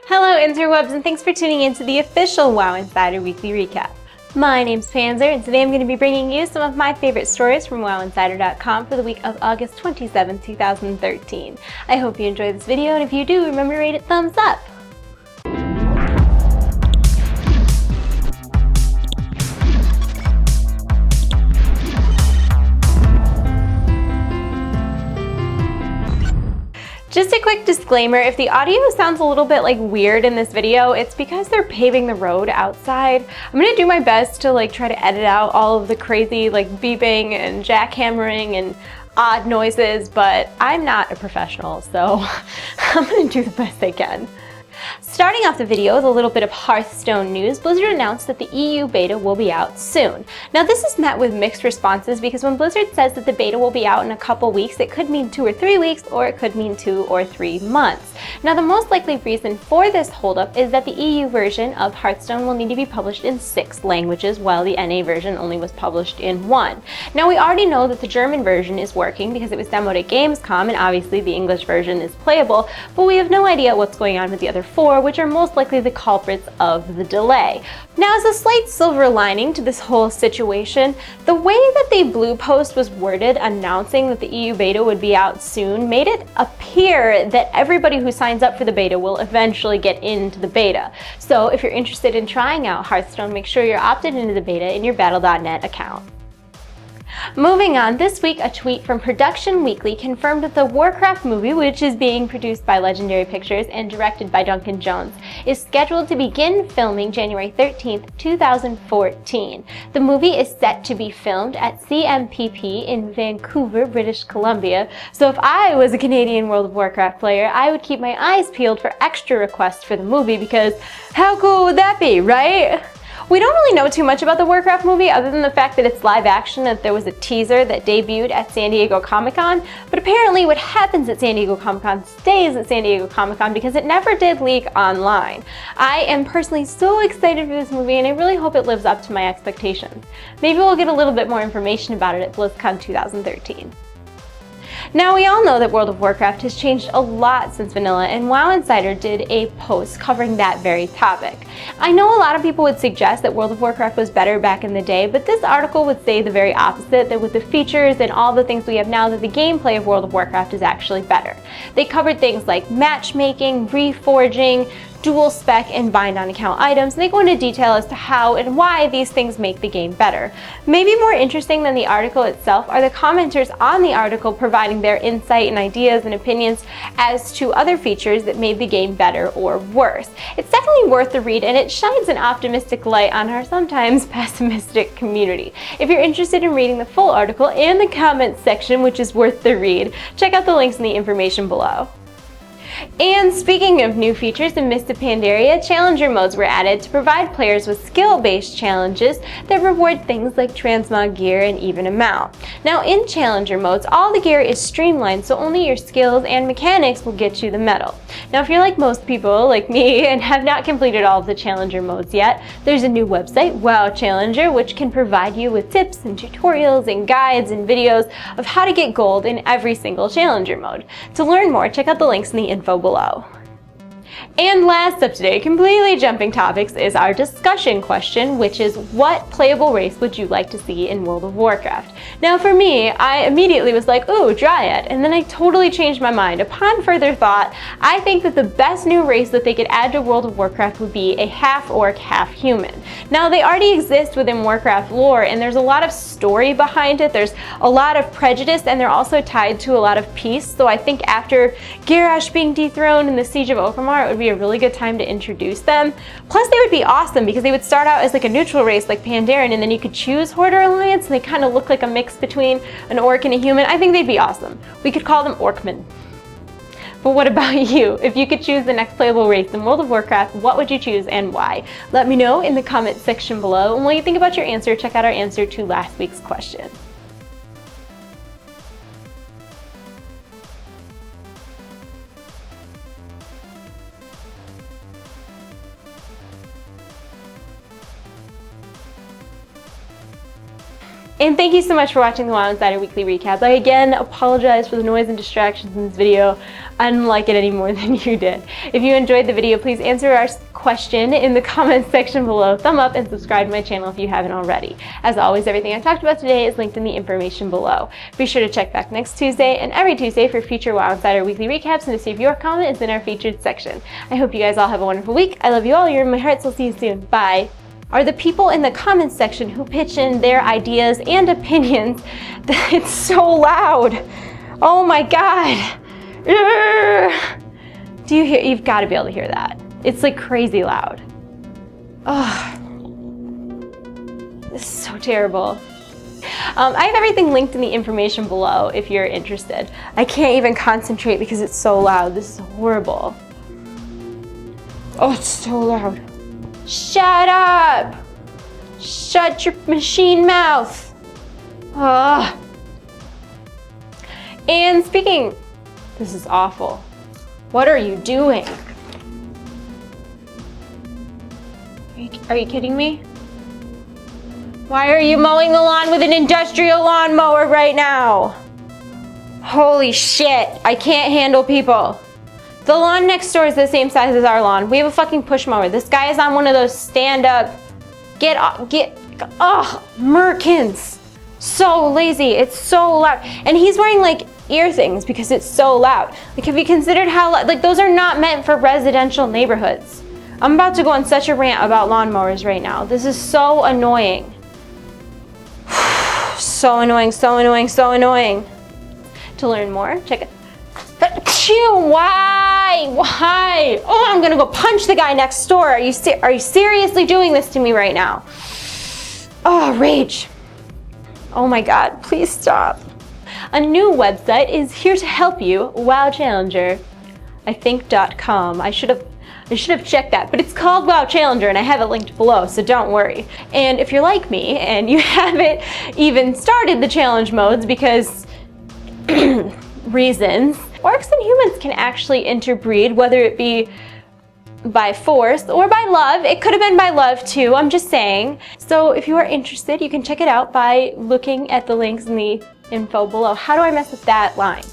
Hello interwebs, and thanks for tuning in to the official WoW Insider Weekly Recap. My name's Panzer, and today I'm going to be bringing you some of my favorite stories from WoWinsider.com for the week of August 27, 2013. I hope you enjoy this video, and if you do, remember to rate it thumbs up. Just a quick disclaimer, if the audio sounds a little bit weird in this video, it's because they're paving the road outside. I'm gonna do my best to try to edit out all of the crazy beeping and jackhammering and odd noises, but I'm not a professional, so I'm gonna do the best I can. Starting off the video with a little bit of Hearthstone news, Blizzard announced that the EU beta will be out soon. Now this is met with mixed responses because when Blizzard says that the beta will be out in a couple weeks, it could mean 2 or 3 weeks, or it could mean 2 or 3 months. Now the most likely reason for this holdup is that the EU version of Hearthstone will need to be published in 6 languages, while the NA version only was published in 1. Now we already know that the German version is working because it was demoed at Gamescom, and obviously the English version is playable, but we have no idea what's going on with the other 4, which are most likely the culprits of the delay. Now, as a slight silver lining to this whole situation, the way that the blue post was worded announcing that the EU beta would be out soon made it appear that everybody who signs up for the beta will eventually get into the beta. So if you're interested in trying out Hearthstone, make sure you're opted into the beta in your Battle.net account. Moving on, this week a tweet from Production Weekly confirmed that the Warcraft movie, which is being produced by Legendary Pictures and directed by Duncan Jones, is scheduled to begin filming January 13th, 2014. The movie is set to be filmed at CMPP in Vancouver, British Columbia, so if I was a Canadian World of Warcraft player, I would keep my eyes peeled for extra requests for the movie because how cool would that be, right? We don't really know too much about the Warcraft movie other than the fact that it's live action, that there was a teaser that debuted at San Diego Comic-Con, but apparently what happens at San Diego Comic-Con stays at San Diego Comic-Con because it never did leak online. I am personally so excited for this movie, and I really hope it lives up to my expectations. Maybe we'll get a little bit more information about it at BlizzCon 2013. Now we all know that World of Warcraft has changed a lot since vanilla, and WoW Insider did a post covering that very topic. I know a lot of people would suggest that World of Warcraft was better back in the day, but this article would say the very opposite, that with the features and all the things we have now, that the gameplay of World of Warcraft is actually better. They covered things like matchmaking, reforging, dual spec, and bind on account items, and they go into detail as to how and why these things make the game better. Maybe more interesting than the article itself are the commenters on the article providing their insight and ideas and opinions as to other features that made the game better or worse. It's definitely worth the read, and it shines an optimistic light on our sometimes pessimistic community. If you're interested in reading the full article and the comments section, which is worth the read, check out the links in the information below. And speaking of new features in Mists of Pandaria, challenger modes were added to provide players with skill-based challenges that reward things like transmog gear and even amount. Now in challenger modes, all the gear is streamlined, so only your skills and mechanics will get you the medal. Now if you're like most people, like me, and have not completed all of the challenger modes yet, there's a new website, WoW Challenger, which can provide you with tips and tutorials and guides and videos of how to get gold in every single challenger mode. To learn more, check out the links in the info below. And last up today, completely jumping topics, is our discussion question, which is what playable race would you like to see in World of Warcraft? Now for me, I immediately was like, ooh, Dryad, and then I totally changed my mind. Upon further thought, I think that the best new race that they could add to World of Warcraft would be a half-orc, half-human. Now they already exist within Warcraft lore, and there's a lot of story behind it, there's a lot of prejudice, and they're also tied to a lot of peace, so I think after Garrosh being dethroned in the Siege of Orgrimmar, it would be a really good time to introduce them. Plus they would be awesome because they would start out as a neutral race like Pandaren, and then you could choose Horde or Alliance, and they kind of look like a mix between an orc and a human. I think they'd be awesome. We could call them Orcmen. But what about you? If you could choose the next playable race in World of Warcraft, what would you choose and why? Let me know in the comment section below, and while you think about your answer, check out our answer to last week's question. And thank you so much for watching the WoW Insider Weekly Recap. I again apologize for the noise and distractions in this video. I didn't like it any more than you did. If you enjoyed the video, please answer our question in the comments section below. Thumb up and subscribe to my channel if you haven't already. As always, everything I talked about today is linked in the information below. Be sure to check back next Tuesday and every Tuesday for future WoW Insider Weekly Recaps and to see if your comment is in our featured section. I hope you guys all have a wonderful week. I love you all. You're in my hearts. I'll see you soon. Bye. Are the people in the comments section who pitch in their ideas and opinions. It's so loud. Oh my God. Do you hear? You've got to be able to hear that. It's like crazy loud. Oh, this is so terrible. I have everything linked in the information below if you're interested. I can't even concentrate because it's so loud. This is horrible. Oh, it's so loud. Shut up! Shut your machine mouth! Ugh. And speaking, this is awful. What are you doing? Are you kidding me? Why are you mowing the lawn with an industrial lawnmower right now? Holy shit, I can't handle people. The lawn next door is the same size as our lawn. We have a fucking push mower. This guy is on one of those stand-up, Merkins. So lazy, it's so loud. And he's wearing like ear things because it's so loud. Like, have you considered how, like, those are not meant for residential neighborhoods. I'm about to go on such a rant about lawnmowers right now. This is so annoying. So annoying, so annoying, so annoying. To learn more, check it. Why? Why? Oh, I'm gonna go punch the guy next door. Are you seriously doing this to me right now? Oh, rage. Oh my God, please stop. A new website is here to help you, WoW Challenger, I think.com. I should have checked that, but it's called WoW Challenger and I have it linked below, so don't worry. And if you're like me and you haven't even started the challenge modes because reasons, orcs and humans can actually interbreed, whether it be by force or by love. It could have been by love too, I'm just saying. So if you are interested, you can check it out by looking at the links in the info below. How do I mess with that line?